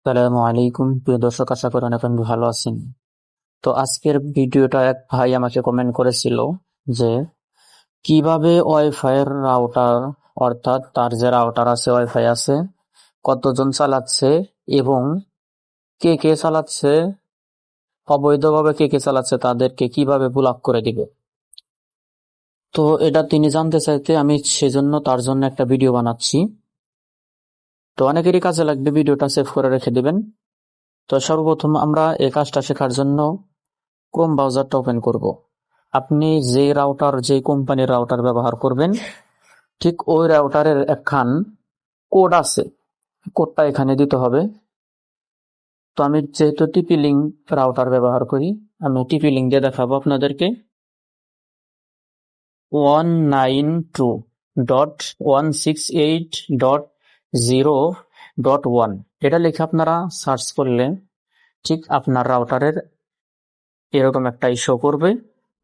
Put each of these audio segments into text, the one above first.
আসসালামু আলাইকুম প্রিয় দর্শক, আশা করি অনেক অনেক ভালো আছেন। তো আজকের ভিডিওটা এক ভাই আমাকে কমেন্ট করেছিল যে কিভাবে ওয়াইফাই এর রাউটার, অর্থাৎ তার যে রাউটার আছে, ওয়াইফাই আছে, কতজন চালাচ্ছে এবং কে কে চালাচ্ছে, অবৈধভাবে কে কে চালাচ্ছে তাদেরকে কিভাবে ব্লক করে দিবে। তো এটা তিনি জানতে চাইতে আমি সেজন্য তার জন্য একটা ভিডিও বানাচ্ছি। তো অনেকেরই কাজে লাগবে, ভিডিওটা সেভ করে রেখে দিবেন। তো সর্বপ্রথম আমরা এই কাজটা শেখার জন্য ক্রোম ব্রাউজারটা ওপেন করব। আপনি যে রাউটার, যে কোম্পানির রাউটার ব্যবহার করবেন, ঠিক ওই রাউটারের একখান কোড আছে, কোডটা এখানে দিতে হবে। তো আমি যেহেতু টিপি লিঙ্ক রাউটার ব্যবহার করি, আমি টিপি লিঙ্ক দিয়ে দেখাবো আপনাদেরকে। 192.168.0.1 এটা লিখে আপনারা সার্চ করলে ঠিক আপনার রাউটারের এরকম একটা ইস্যু করবে।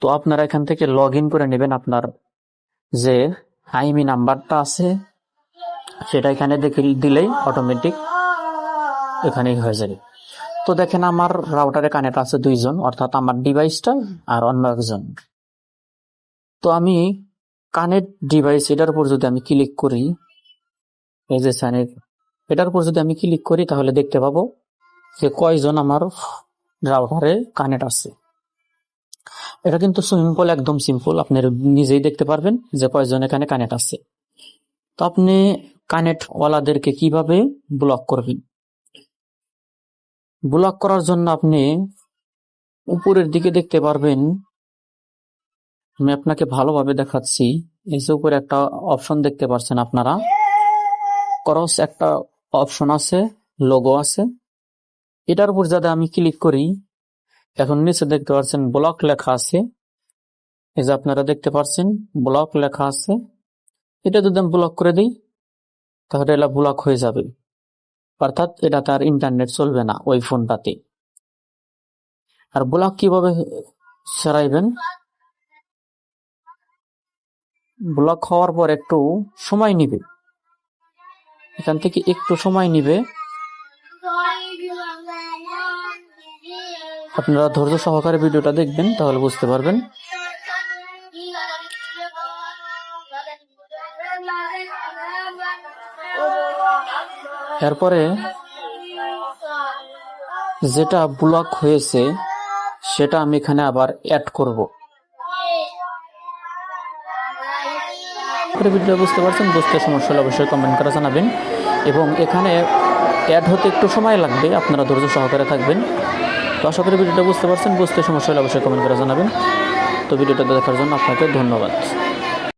তো আপনারা এখান থেকে লগ ইন করে নেবেন। আপনার যে আইএমই নাম্বারটা আছে সেটা এখানে দেখে দিলেই অটোমেটিক এখানেই হয়ে যাবে। তো দেখেন, আমার রাউটারে কানেক্ট আছে দুইজন, অর্থাৎ আমার ডিভাইসটা আর অন্য একজন। তো আমি কানেক্ট ডিভাইস এটার উপর যদি আমি ক্লিক করি, এই যে এটার উপর যদি আমি ক্লিক করি, তাহলে দেখতে পাবো যে কয়জন আমার রাউটারে কানেক্ট আছে। এটা কিন্তু সিম্পল, একদম সিম্পল, আপনি নিজেই দেখতে পারবেন যে কয়জন এখানে কানেক্ট আছে। তো আপনি কানেক্ট ওয়ালাদেরকে কিভাবে ব্লক করবেন? ব্লক করার জন্য আপনি উপরের দিকে দেখতে পারবেন, আমি আপনাকে ভালোভাবে দেখাচ্ছি। এই যে উপরে একটা অপশন দেখতে পাচ্ছেন আপনারা, ক্রস একটা অপশন আছে, লোগো আছে। এটার উপর যাতে আমি ক্লিক করি, এখন নিচে দেখতে পাচ্ছেন ব্লক লেখা আছে। এই যে আপনারা দেখতে পাচ্ছেন ব্লক লেখা আছে। এটা যদি আমি ব্লক করে দিই, তাহলে এটা ব্লক হয়ে যাবে, অর্থাৎ এটা তার ইন্টারনেট চলবে না ওই ফোনটাতে। আর ব্লক কিভাবে সরাইবেন? ব্লক হওয়ার পর একটু সময় নিবে, এখান থেকে একটু সময় নিবে। আপনারা ধৈর্য সহকারে ভিডিওটা দেখবেন, তাহলে বুঝতে পারবেন। এরপরে যেটা ব্লক হয়েছে সেটা আমি এখানে আবার অ্যাড করব। ভিডিও বুঝতে পারছেন? বুঝতে সমস্যা হলে অবশ্যই কমেন্ট করে জানাবেন। এবং এখানে অ্যাড হতে একটু সময় লাগবে, আপনারা ধৈর্য সহকারে থাকবেন। তো আশা করি ভিডিওটা বুঝতে পারছেন। বুঝতে সমস্যা হলে অবশ্যই কমেন্ট করে জানাবেন। তো ভিডিওটা দেখার জন্য আপনাকে ধন্যবাদ।